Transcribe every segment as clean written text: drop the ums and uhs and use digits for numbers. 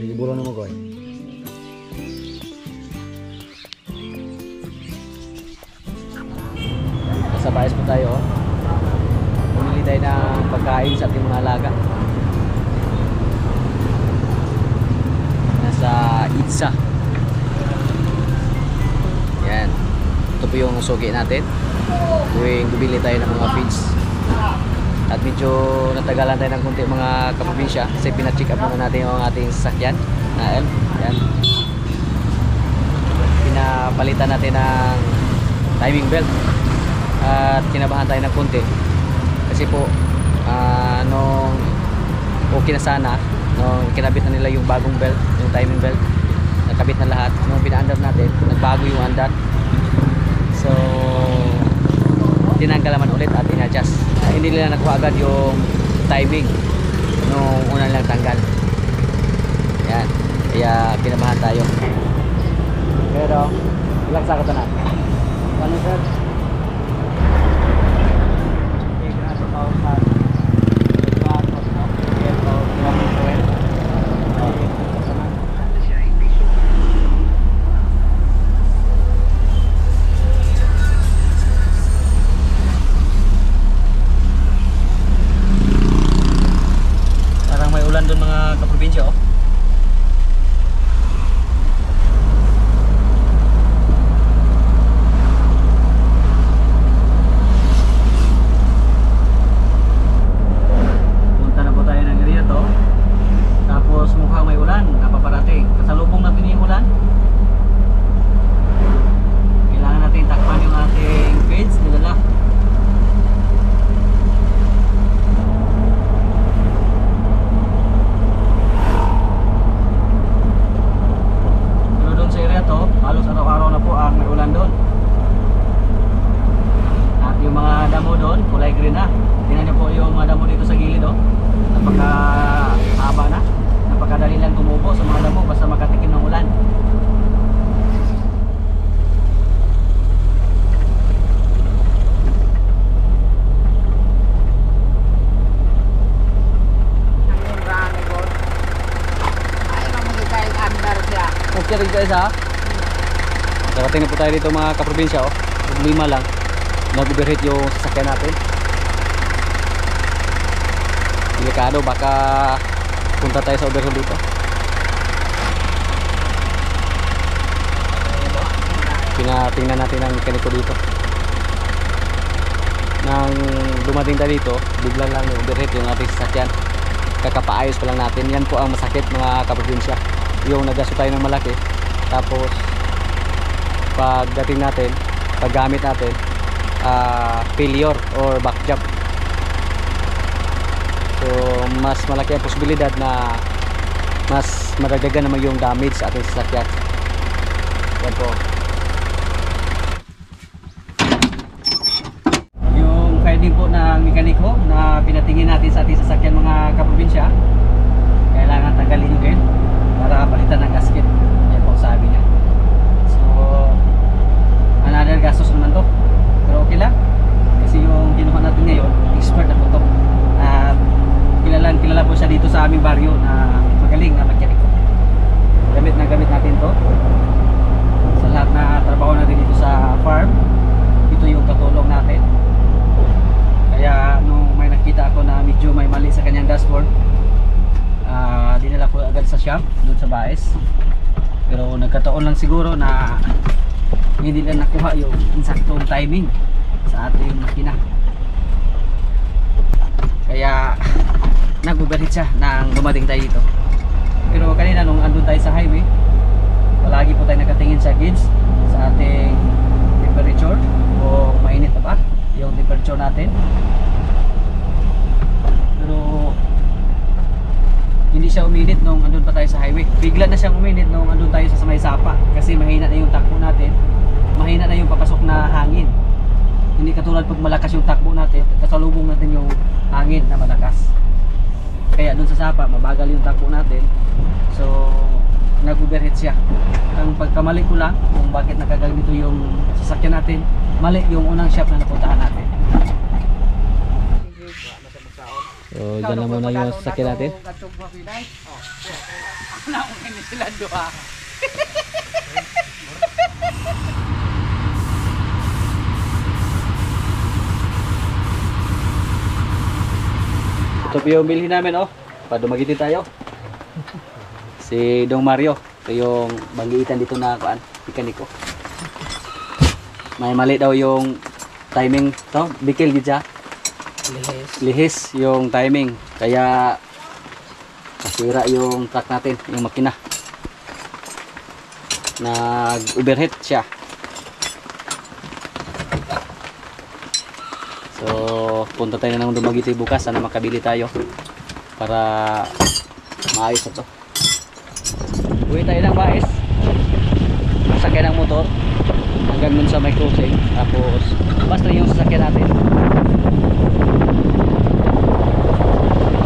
Liburo na mo ko. Nasa bias po tayo. Bumili tayo ng pagkain sa ating mga alaga. Nasa Itza. Yan. Ito po yung sugi natin. Tuwing bumili tayo ng mga feeds. At medyo natagalan tayo ng konti mga kaprobinsya kasi pina-check up muna natin yung ating sasakyan na elf. Yan. Pinapalitan natin ng timing belt at kinabahan tayo ng konti kasi po nung okay na sana nung kinabit na nila yung bagong belt, yung timing belt, nakabit na lahat. Nung pina-under natin, nagbago yung andar, so tinanggal naman ulit at in-adjust. Hindi nila nakuha agad yung timing nung una lang tanggal. Yan, kaya kinabahan tayo. Pero ilang sakot na natin. Ano sir? Doon mga kaprobinsya oh. Punta na po tayo ng area to. Tapos mukhang may ulan napaparating. Kasalubong natin yung ulan. Kailangan natin takpan yung ating feeds nila. Halos araw-araw na po ang may ulan doon. At yung mga damo doon, kulay green na. Tingnan niyo po yung mga damo dito sa gilid oh. Napaka-haba na. Napakadali lang tumubo sa mga damo basta makatikim ng ulan. Okay rin guys ha. Nakating na po tayo dito mga kaprobinsya oh. Problema lang, nag-overheat yung sasakyan natin. Delikado, baka punta tayo sa overhaul dito. Pinatingnan natin ang mekaniko dito. Nang dumating tayo dito, biglang lang overheat yung ating sasakyan. Kakapaayos pa lang natin. Yan po ang masakit mga kaprobinsya. Yung nagasto tayo ng malaki, tapos pagdating natin, paggamit natin, failure or back job. So mas malaki ang posibilidad na mas madagdagan naman yung damage sa ating sasakyan. Yan po. Yung finding po ng mekaniko na pinatingin natin sa ating sasakyan mga kaprobinsya, kailangan tanggalin yung air para palitan ng gasket. Yan po sabi niya. So another gastos naman to, pero okay lang kasi yung kinuha natin ngayon expert na po to at kilala po siya dito sa aming baryo na magaling na mekaniko. Gamit natin to sa lahat na trabaho natin dito sa farm. Ito yung katulong natin, kaya nung may nakita ako na medyo may mali sa kanyang dashboard, dinala ko agad sa shop doon sa Baes. Pero nagkataon lang siguro na hindi lang nakuha yung insaktong timing sa ating makina, kaya nag-overheat siya nang dumating tayo dito. Pero kanina nung andun tayo sa highway, palagi po tayo nakatingin sa gauge sa ating temperature o mainit na ba yung temperature natin. Pero hindi siya uminit nung andun pa tayo sa highway. Bigla na siyang uminit nung andun tayo sa may sapa kasi mahina na yung takbo natin, mahina na yung papasok na hangin. Hindi katulad pag malakas yung takbo natin, kasalubong natin yung hangin na malakas. Kaya dun sa sapa, mabagal yung takbo natin. So, nag-overheat siya. Ang pagkamali ko lang kung bakit nakaganito yung sasakyan natin, mali yung unang shop na napuntahan natin. So, So, dyan na muna yung sasakyan natin. Ito po yung bilhin namin, oh. Padumagiti tayo. Si Dong Mario. Ito yung banggitan dito na kuan, mekaniko. May mali daw yung timing to, bikil gid siya. Lihis yung timing. Kaya nasira yung truck natin, yung makina. Nag-overheat siya. So, punta tayo na ng Dumaguete bukas. Sana makabili tayo para maayos na to. Uwi tayo ng Baes. Sasakyan ng motor hanggang dun sa may crossing. Tapos, basta yung sasakyan natin.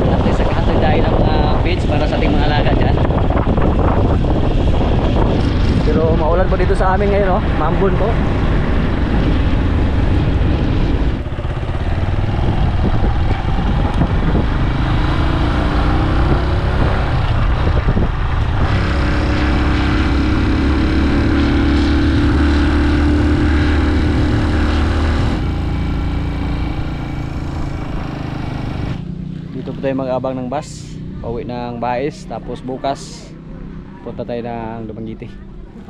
Natin sa kahatid tayo ng mga feeds para sa ating mga alaga dyan. Pero maulan po dito sa amin ngayon, oh. Mambun po. Tayo mag-abang ng bus pauwi ng Baes, tapos bukas punta tayo ng Dumaguete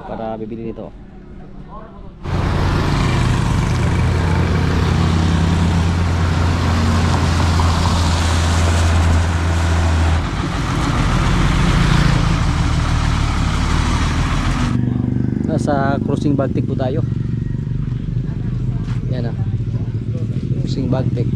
para bibili nito. Nasa crossing Bagtik po tayo. Yan ah, crossing Bagtik.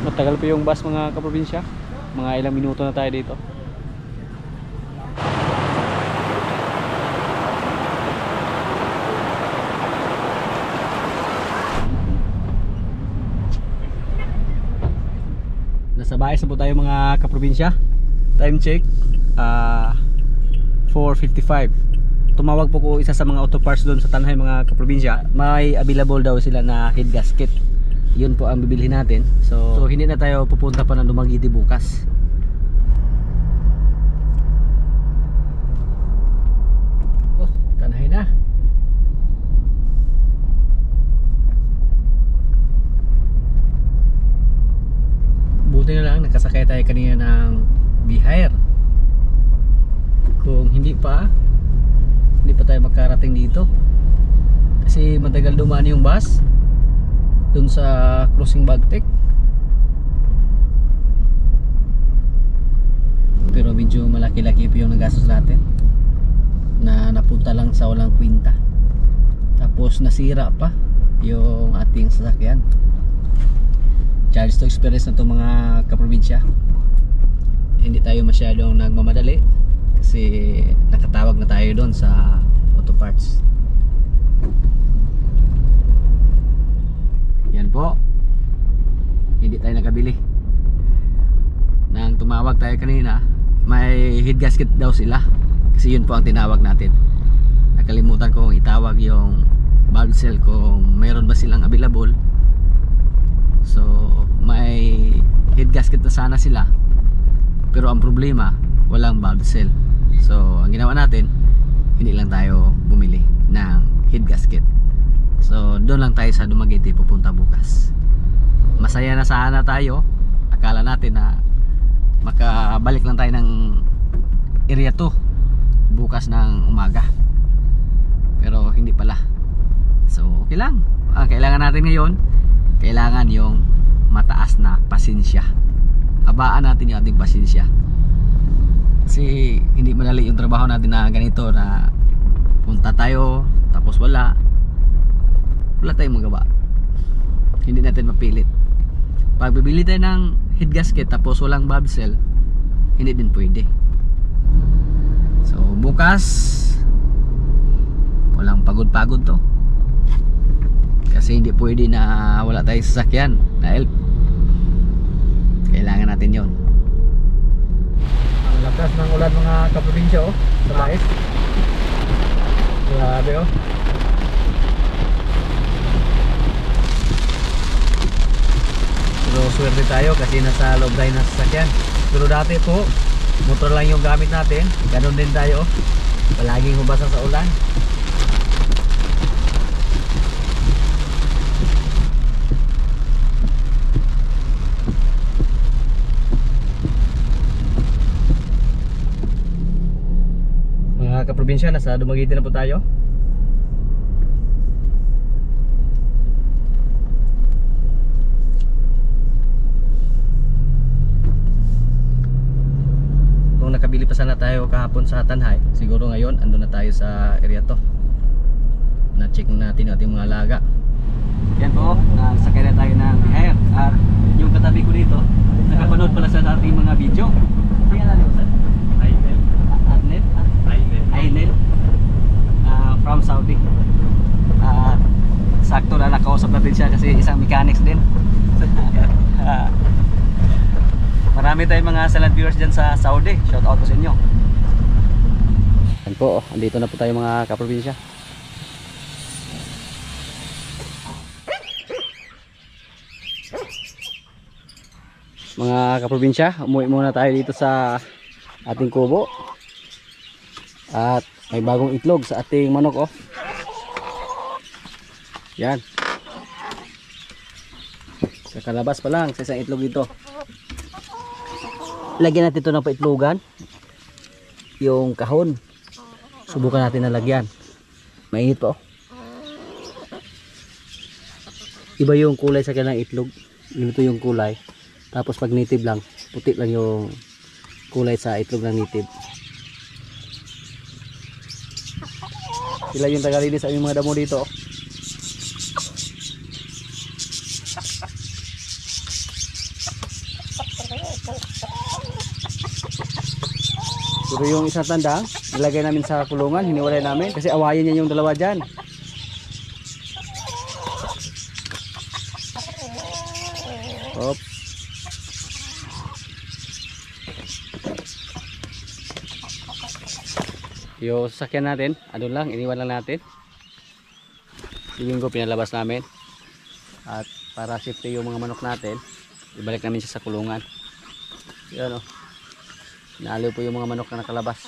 Matagal pa yung bus mga kaprobinsya. Mga ilang minuto na tayo dito. Nasa Baes na po tayo mga kaprobinsya. Time check 4:55. Tumawag po ko isa sa mga auto parts doon sa Tanhay mga kaprobinsya. May available daw sila na head gasket. Yun po ang bibilhin natin. So hindi na tayo pupunta pa ng Dumaguete bukas. Oh, Tanhay na. Buti na lang nakasakay tayo kanina ng Bihire. Kung hindi pa tayo makarating dito. Kasi matagal dumaan yung bus dun sa crossing Bagtik. Pero medyo malaki-laki po yung nagastos natin na napunta lang sa walang kwinta. Tapos nasira pa yung ating sasakyan. Charge to experience na to mga kaprobinsya. Hindi tayo masyadong nagmamadali kasi nakatawag na tayo doon sa auto parts. Yan po, hindi tayo nakabili. Nang tumawag tayo kanina, may head gasket daw sila. Kasi yun po ang tinawag natin. Nakalimutan kong itawag yung valve cell kung mayroon ba silang available. So may head gasket na sana sila, pero ang problema walang valve cell. So ang ginawa natin, hindi lang tayo bumili ng head gasket. So doon lang tayo sa Dumaguete pupunta bukas. Masaya na sana tayo. Akala natin na makabalik lang tayo ng area 2 bukas ng umaga. Pero hindi pala. So okay lang. Ang kailangan natin ngayon, kailangan yung mataas na pasensya. Abaan natin yung ating pasensya. Kasi hindi madali yung trabaho natin na ganito, na punta tayo tapos wala tayong magawa. Hindi natin mapilit. Pag bibili tayo ng head gasket tapos walang valve cell, hindi din pwede. So bukas walang pagod-pagod to, kasi hindi pwede na wala tayong sasakyan na help. Kailangan natin yon. Ang lakas ng ulan mga kaprobinsya, oh, sa Baes. Grabe, oh. maswerte tayo kasi nasa loob tayo ng sasakyan. Pero dati po, motor lang yung gamit natin. Ganon din tayo. Palaging hubasa sa ulan. Mga kaprobinsya, nasa Dumaguete na po tayo. Kung nakabili pa sana tayo kahapon sa Tanhay, siguro ngayon andun na tayo sa area to. Na-check natin yung ating mga alaga. Yan po, nasakay na tayo ng hair. At yung katabi ko dito, nakapanood pala sa ating mga video. Tingnan natin po, sir. Ainel from Saudi. Sakto na nakausap natin siya kasi isang mechanics din. Marami tayong mga salad viewers dyan sa Saudi. Shout out po sa inyo. Yan po, andito na po tayo mga kaprobinsya. Mga kaprobinsya, umuwi muna tayo dito sa ating kubo. At may bagong itlog sa ating manok, oh. Yan. Kakalabas pa lang sa isang itlog dito. Lagyan natin ito ng paitlogan. Yung kahon. Subukan natin na lagyan. Mainit po, oh. Iba yung kulay sa kanilang itlog. Ganito yung kulay. Tapos pag native lang, puti lang yung kulay sa itlog ng native. Sila yung tagalinis sa aming mga damo dito. Pero yung isang tandang, nilagay namin sa kulungan, hiniwalay namin kasi awayan niya yung dalawa dyan. Hop. Yung sasakyan natin, ano lang, iniwan lang natin. Yung linggo pinalabas namin. At para safety yung mga manok natin, ibalik namin siya sa kulungan. Yan, oh. Naaliw po yung mga manok na nakalabas.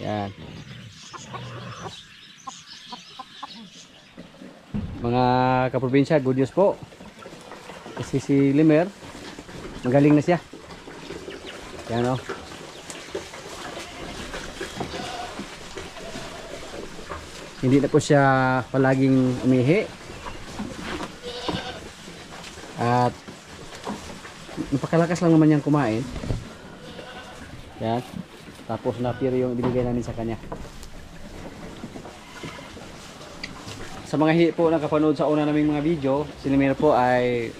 Ayan. Mga kaprobinsya, good news po. Kasi si Limer, magaling na siya. Yan, oh. Hindi na po siya palaging umihi. At napakalakas lang naman niyang kumain. Yan. Tapos napir yung binigay namin sa kanya. Sa mga hi po nakapanood sa una naming mga video, si Limer po ay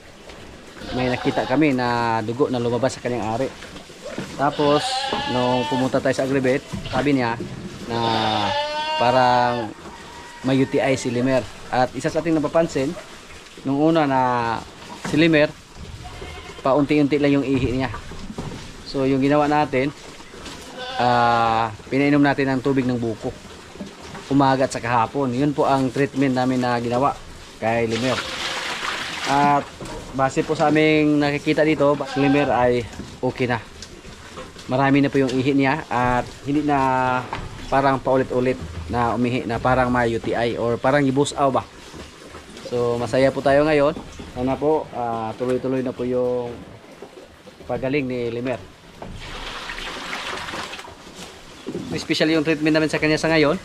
may nakita kami na dugo na lumabas sa kanyang ari. Tapos nung pumunta tayo sa Agrivet, sabi niya na parang may UTI si Limer. At isa sa ating napapansin nung una na si Limer paunti-unti lang yung ihi niya. So yung ginawa natin, pinainom natin ng tubig ng buko umaga at sa kahapon. Yun po ang treatment namin na ginawa kay Limer. At base po sa aming nakikita dito, si Limer ay okay na. Marami na po yung ihi niya at hindi na parang paulit-ulit na umihi na parang may UTI or parang ibusaw ba. So masaya po tayo ngayon. Sana po tuloy-tuloy na po yung pagaling ni Limer. Especially yung treatment namin sa kanya sa ngayon,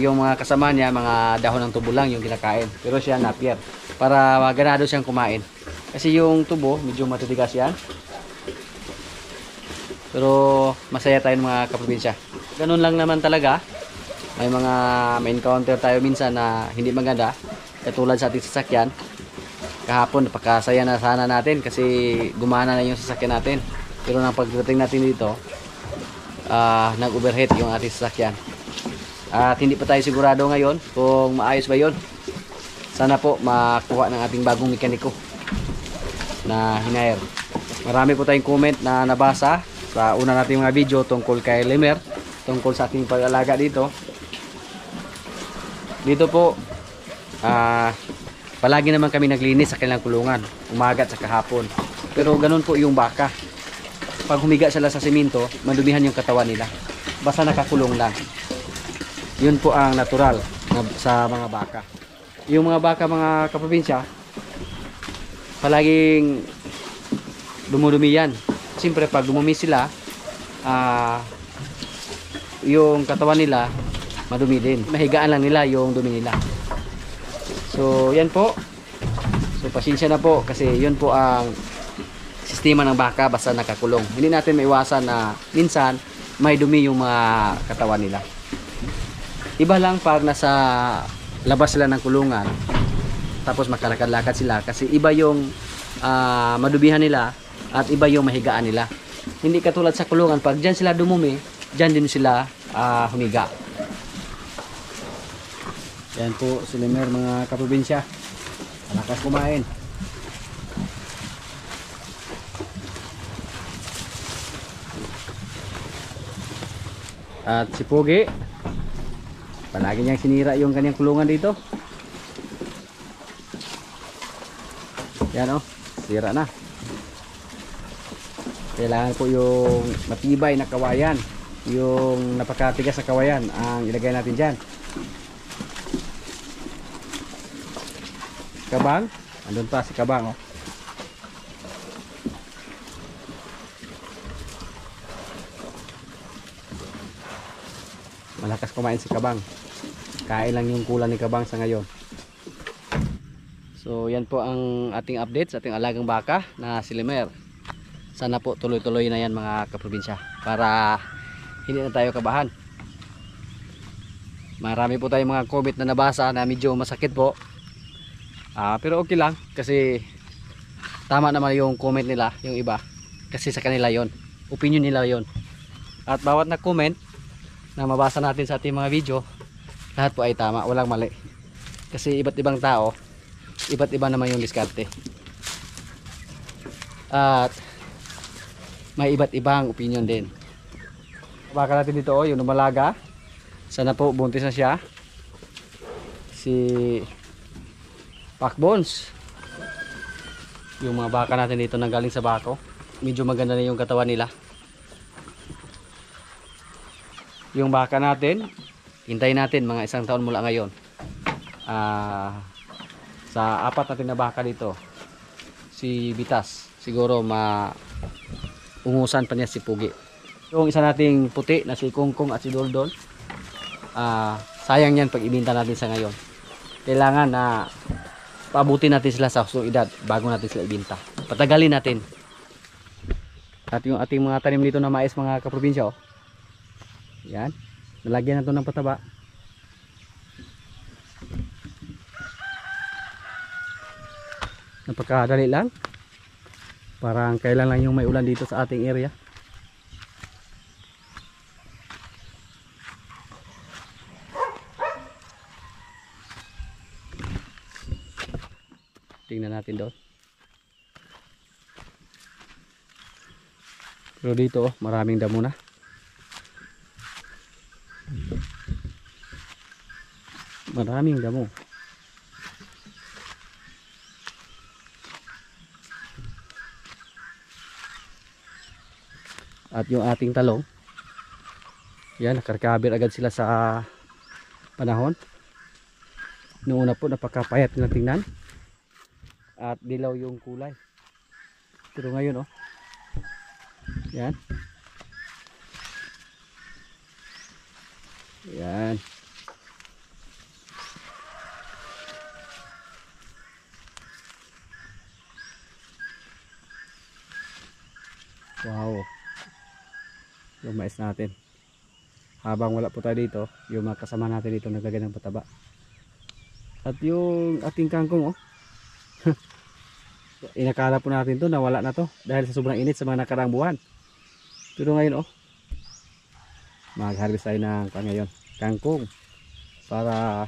yung mga kasama niya, mga dahon ng tubo lang yung kinakain. Pero siya napier para ganado siyang kumain. Kasi yung tubo medyo matitigas yan. Pero masaya tayo mga kaprobinsya. Ganun lang naman talaga. May encounter tayo minsan na hindi maganda. Katulad sa ating sasakyan. Kahapon napakasaya na sana natin kasi gumana na yung sasakyan natin. Pero nang pagdating natin dito, nag-overheat yung ating sasakyan. At hindi pa tayo sigurado ngayon kung maayos ba yun. Sana po makuha ng ating bagong mekaniko na hinire. Marami po tayong comment na nabasa sa una nating mga video tungkol kay Limer, tungkol sa ating pag-alaga dito. Dito po Palagi naman kami naglinis sa kanilang kulungan, umaga at sa kahapon. Pero ganun po yung baka. Pag humiga sila sa simento, madumihan yung katawan nila. Basta nakakulong lang. Yun po ang natural sa mga baka. Yung mga baka, mga kaprobinsya, palaging dumudumi yan. Siyempre pag dumumi sila, yung katawan nila madumi din. Mahigaan lang nila yung dumi nila. So yan po. So pasensya na po kasi yun po ang sistema ng baka basta nakakulong. Hindi natin maiwasan na minsan may dumi yung mga katawan nila. Iba lang pag nasa labas sila ng kulungan tapos makalakad-lakad sila kasi iba yung madubihan nila at iba yung mahigaan nila. Hindi katulad sa kulungan, pag dyan sila dumumi, dyan din sila humiga. Yan po si Lemer, mga kaprobinsya. Malakas kumain. At si Pogi, palagi niyang sinira yung kanyang kulungan dito. Yan oh, sira na. Kailangan po yung matibay na kawayan, yung napakatigas na kawayan ang ilagay natin dyan. Kabang, andun pa si Kabang oh. Malakas kumain si Kabang. Kain lang yung kulang ni Kabang sa ngayon. So yan po ang ating update sa ating alagang baka na si Lemer. Sana po tuloy-tuloy na yan mga kaprobinsya para hindi na tayo kabahan. Marami po tayong mga comment na nabasa na medyo masakit po. Pero okay lang kasi tama naman yung comment nila, yung iba. Kasi sa kanila yon, opinion nila yon. At bawat na comment na mabasa natin sa ating mga video, lahat po ay tama, walang mali. Kasi iba't ibang tao, iba't iba naman yung diskarte. At may iba't ibang opinion din. Baka natin dito yung lumalaga. Sana po buntis na siya. Si Pakbones. Yung mga baka natin dito nanggaling sa bako. Medyo maganda na yung katawan nila. Yung baka natin, hintayin natin mga 1 taon mula ngayon. Sa 4 natin na baka dito, si Bitas, siguro ungusan pa niya si Pugi. Yung isa nating puti na si Kongkong at si Doldol, sayang yan pag ibinta natin sa ngayon. Kailangan na paabutin natin sila sa hustong edad bago natin sila ibinta. Patagalin natin. At yung ating mga tanim dito na mais mga kaprobinsya oh. Yan, nalagyan na ito ng pataba. Napakadali lang. Parang kailan lang yung may ulan dito sa ating area. Tingnan natin doon. Pero dito oh, maraming damo na. Maraming damo. At yung ating talong, yan, nakarkabir agad sila sa panahon. Noong una po napakapayat na tingnan at dilaw yung kulay. Pero ngayon oh, yan, yan. Wow, yung mais natin. Habang wala po tayo dito, yung mga kasama natin dito naglagay ng pataba. At yung ating kangkong oh, inakala po natin to na wala na to dahil sa sobrang init sa mga nakaraang buwan. Pero ngayon oh, mag-harvest tayo ng ngayon kangkong para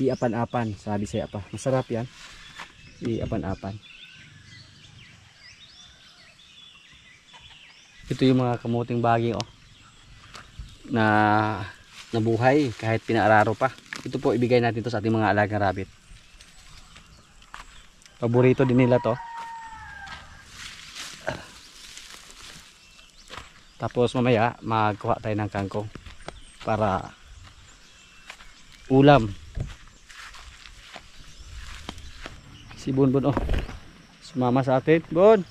iapan-apan, sabi siya pa. Masarap yan, iapan-apan. Ito yung mga kamuting baging oh, na nabuhay kahit pinaararo pa. Ito po ibigay natin to sa ating mga alagang rabbit. Paborito din nila to. Tapos mamaya magkuha tayo ng kangkong para ulam. Si Bonbon oh. Sumama sa atin. Bon.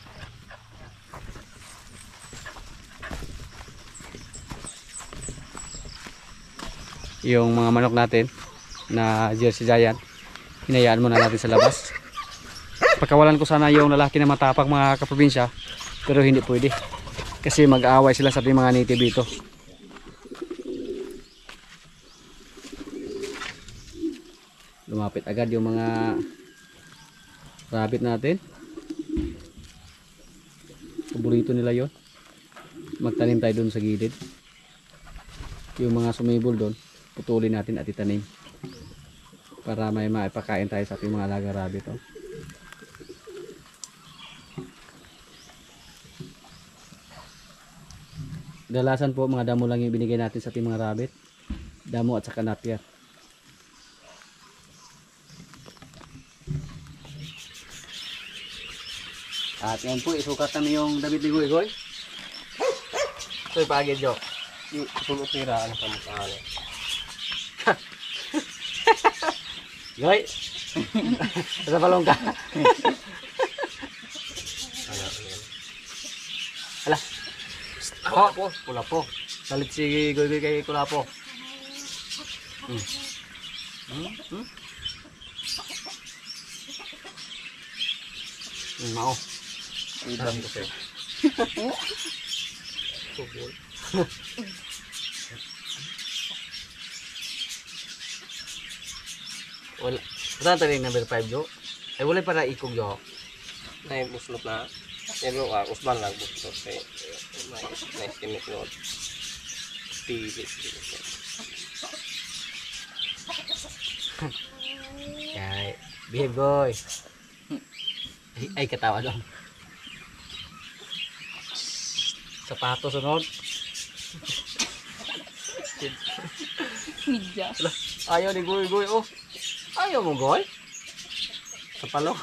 Yung mga manok natin na Jersey Giant, hinayaan muna natin sa labas. Pagkawalan ko sana yung lalaki na matapang mga kaprobinsya, pero hindi pwede kasi mag-aaway sila sa ating mga native dito. Lumapit agad yung mga rabbit natin. Paborito nila yon. Magtanim tayo doon sa gilid. Yung mga sumibol doon, putulin natin at itanim para may maipakain tayo sa ating mga alaga rabbit oh. Dalasan po mga damo lang yung binigay natin sa ating mga rabbit, damo at saka napier. At yan po, isukat namin yung David ni Goy. So ipagid jo Sulot tira ano sa mukha ano. Goy. Sa balong ka. Ala. Oh, Kulapo. Salit si Goy kay Kulapo. Mau. Idam ko siya. Wala. Saan tayo yung number 5 jo? Ay wala para ikog jo. Nay buslot na. Pero usban lang buslot kay may estimate no. Pili. Kay behave boy. Ay katawa dong. Sapato sunod. Media. Ayaw ni Goy oh. Ayaw mo Goy? Sa palong.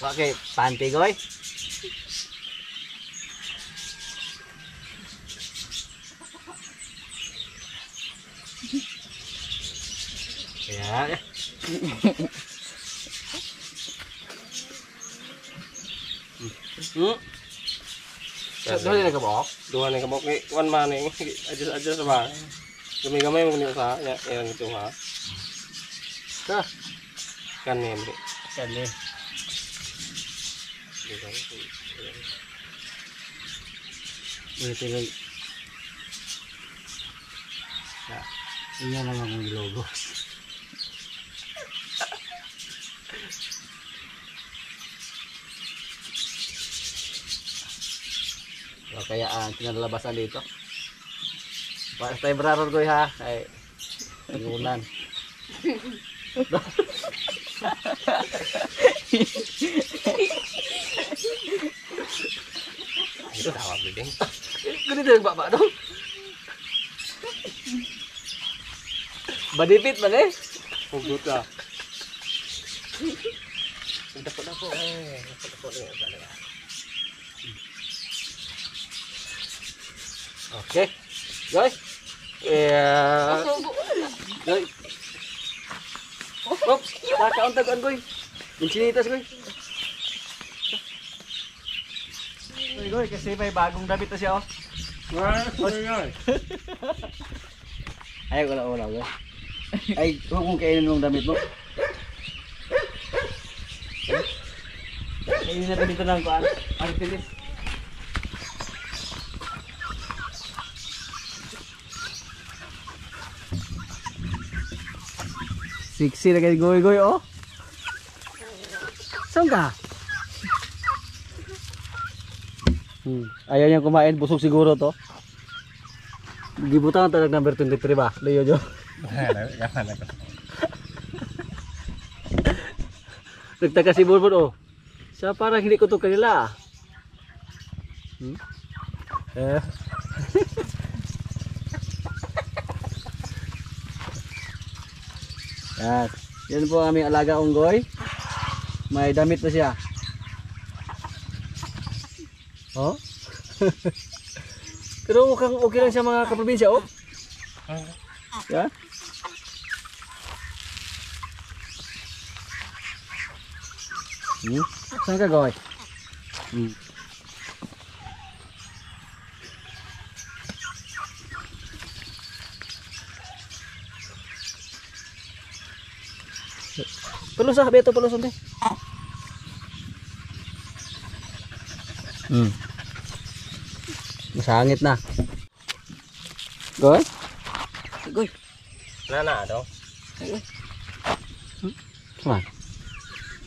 Okay, panty Goy. Ya. Dua ni kabok. Duha ni kabok ni one man ni adjust ba. Gamay-gamay mo ni usa ya yang itu ha. Ka. Kan ni. Kani. Ini tinggal. Ya, ini lang ang logo. So, kaya pinalabasan dito. Para tayo brarod ko ha. Ay, ulan. Itu tawa bideng. Ganito yung baba dong. Badipit man eh. Hugot ka. Dapat-dapat dapat ni. Okay. Guys. Guys. Oops, nakauntagan ko. Yung sinitas ko. Goy, kasi may bagong damit na siya oh. Ay, wala go. Ay, huwag mong kainin mong damit mo. Kainin natin dito ng kuan. Artilis. Siksi na kay Goy oh. Saan ka? Ayaw niyang kumain, busog siguro to. Gibutan talaga number 23 ba? Layo jo. Nagtaka si Bulbul, oh. Siya parang hindi ko to kanila. Eh. Yan. Yan po ang aming alaga unggoy. May damit na siya. Oh? Pero mukhang okay lang siya mga kaprobinsya, oh. Yan. Saan ka, Goy? Pelus ah, beto pelus nanti. Masangit na. Goy? Goy. Nana daw. Come on.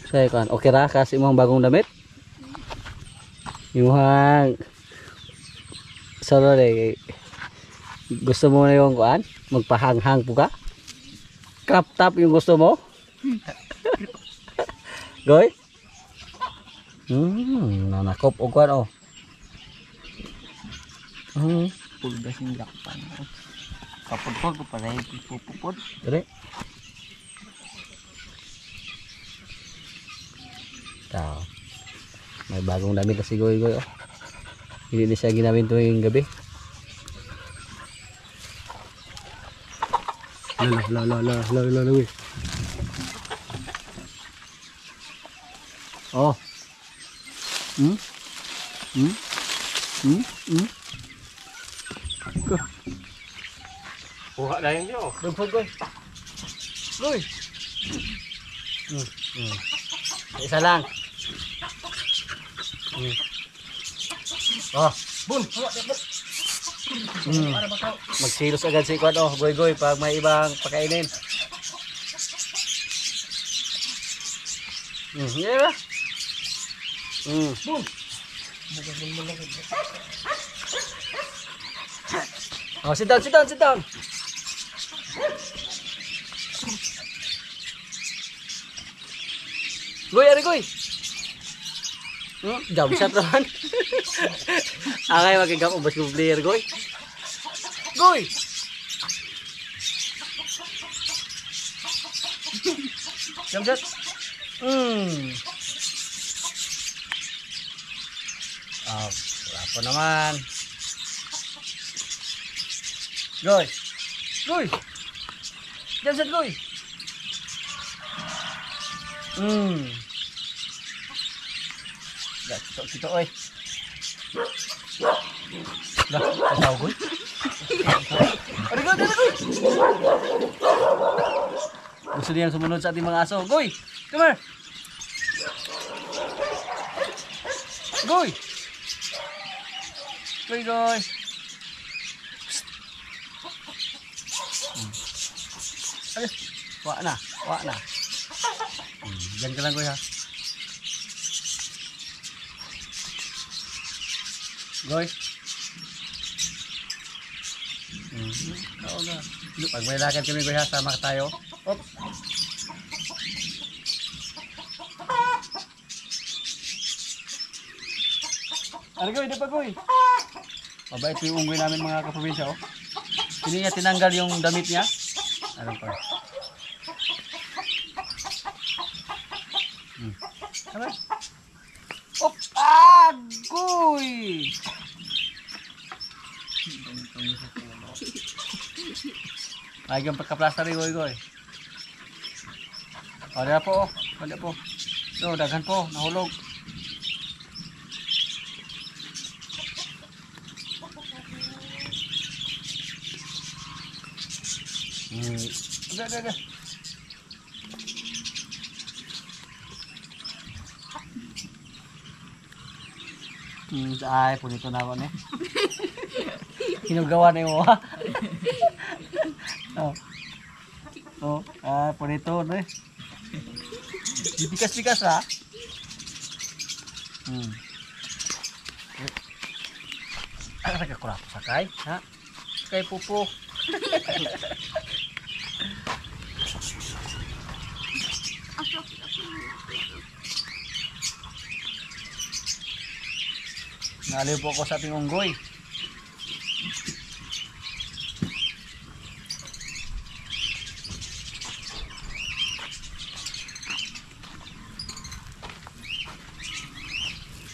Saya kan, oke ra kasih mo ang bagong damit. Yung sorry gusto mo na yung kuan? Magpahang-hang po ka? Crop top yung gusto mo? Goy? Nanakop o kuan oh. Pulgas yung lakpan. Kapod-pod ko pala yung pupupod. Dali. Tao. May bagong damit na si Goy Goy oh. Hindi na siya ginamit tuwing gabi. La. Oh. Kuha na yun yun. Dugpod Goy. Goy. Isa lang. Oh, bun. Magsilos agad si Kwan oh, Goy Goy pag may ibang pakainin. Yeah. Boom. Oh, sit down. Goy, ari Goy. Jump shot naman. Akay magigam ubos ng player Goy. Goy. Jump shot. Wala po naman. Goy. Jump shot Goy. Kita oi. Dah, tahu Goy. Ada Goy. Gusto niya sumunod sa ating mga aso. Goy, come here. Goy. Goy. Ayo, wak na. Diyan ka lang Goy ha. Goy. Oo na. Pag may lakad kami Goy ha, sama ka tayo. Op. Ano Goy, di pa Goy? Mabait yung unggoy namin mga kaprobinsya oh. Hindi niya tinanggal yung damit niya. Ano pa? Ano? Op! Goy! Ay, yung pagka-plaster Goy. O, dala po. No, daghan po. Nahulog. Udah. Ay, punito na ako ne. Hinugawa na yung mga. Punito ne. Bikas ha. Nagkakurap sakay, ha? Sakay pupo. Naliw po ako sa ating unggoy.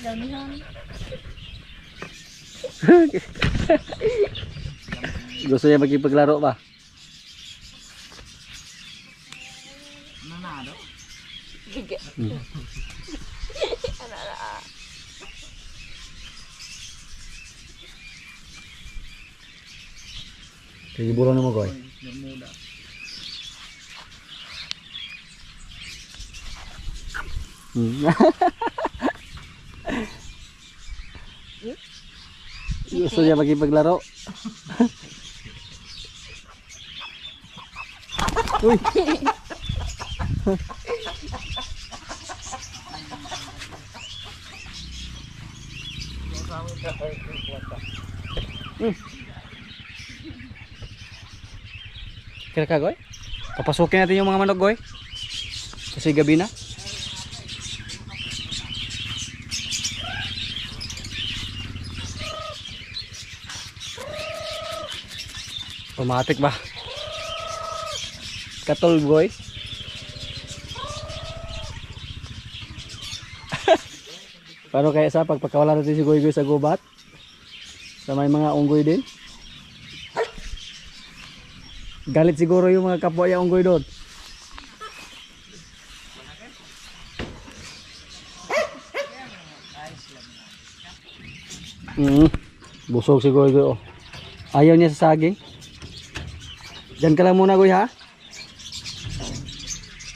Damihan. Gusto niya magkipaglaro ba? Giga. Kaya iburon mo goy. Gusto niya magkipaglaro. Uy. Kira ka goy? Papasukin natin yung mga manok goy. Kasi gabi na. Automatic ba? Katol goy. Paano kaya sa pagpakawala natin si Goy Goy sa gubat? Sa may mga unggoy din? Galit siguro yung mga kapwa yung unggoy doon. Busog si Goy Goy oh. Ayaw niya sa saging. Diyan ka lang muna Goy ha.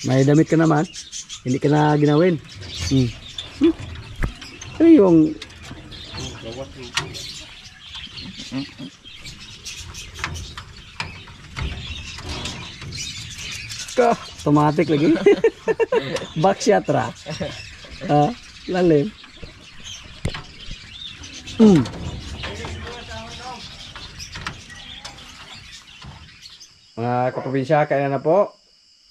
May damit ka naman. Hindi ka na ginawin. Ano yung ka automatic lagi. Backshot ra. Lalim. Mga kaprobinsya, kaya na po.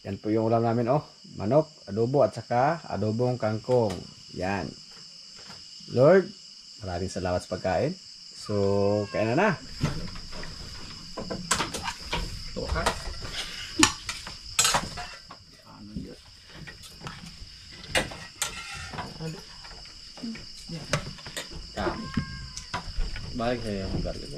Yan po yung ulam namin oh. Manok, adobo at saka adobong kangkong. Yan. Lord, maraming salamat sa pagkain. So, kaya na. Tuka. Balik saya yung lugar gitu.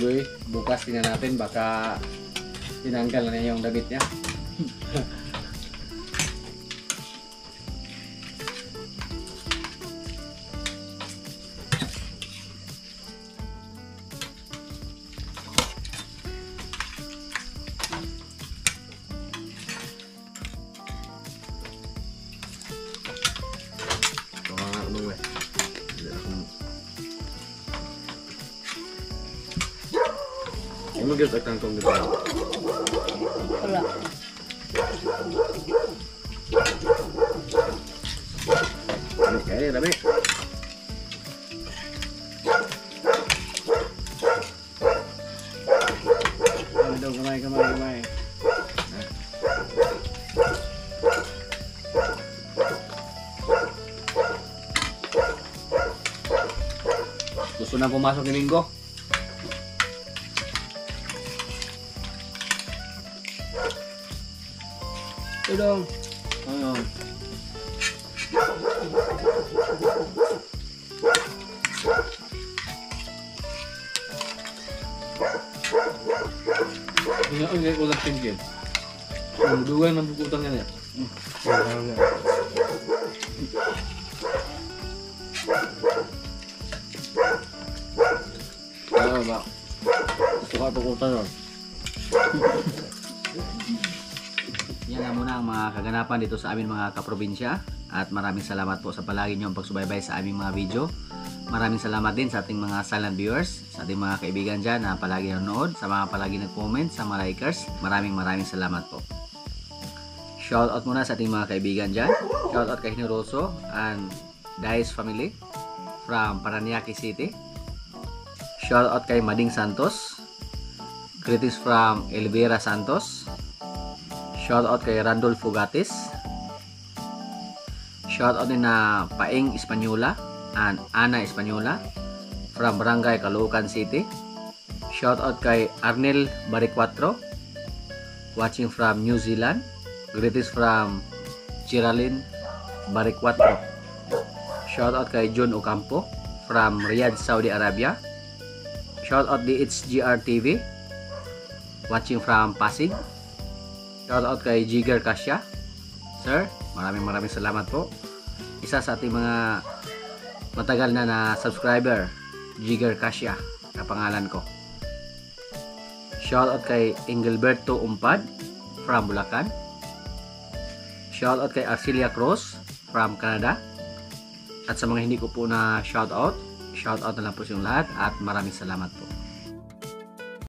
Goy, bukas tingnan natin baka tinanggal na niya yung damit niya. Emang kita kangkong gitu. Wala. Kayaknya dami. Ano daw, kamay. Gusto na pumasok ni Mingo. Ito dong. Ayun. Ini ang ngayon ulang tingin. Dua yang mampu utang ya. Pak. Suka pagutang yun. Yan na muna ang mga kaganapan dito sa aming mga kaprobinsya. At maraming salamat po sa palagi niyong pagsubaybay sa aming mga video. Maraming salamat din sa ating mga silent viewers, sa ating mga kaibigan dyan na palagi nanonood, sa mga palagi nag-comment, sa mga likers. Maraming salamat po. Shoutout muna sa ating mga kaibigan dyan. Shoutout kay Hinuroso and Dice family from Paranaque City. Shoutout kay Mading Santos. Greetings from Elvira Santos. Shoutout kay Randolfo Gatis. Shoutout din na Paing Espanyola and Ana Espanyola from Barangay Caloocan City. Shoutout kay Arnel Baricuatro watching from New Zealand. Greetings from Geraldine Baricuatro. Shoutout kay John Ocampo from Riyadh, Saudi Arabia. Shoutout DHGR TV watching from Pasig. Shoutout kay Jigar Kasya. Sir, maraming salamat po. Isa sa ating mga matagal na subscriber, Jigar Kasya, kapangalan ko. Shoutout kay Engelberto Umpad from Bulacan. Shoutout kay Arcelia Cruz from Canada. At sa mga hindi ko po na shoutout na lang po sa lahat at maraming salamat po.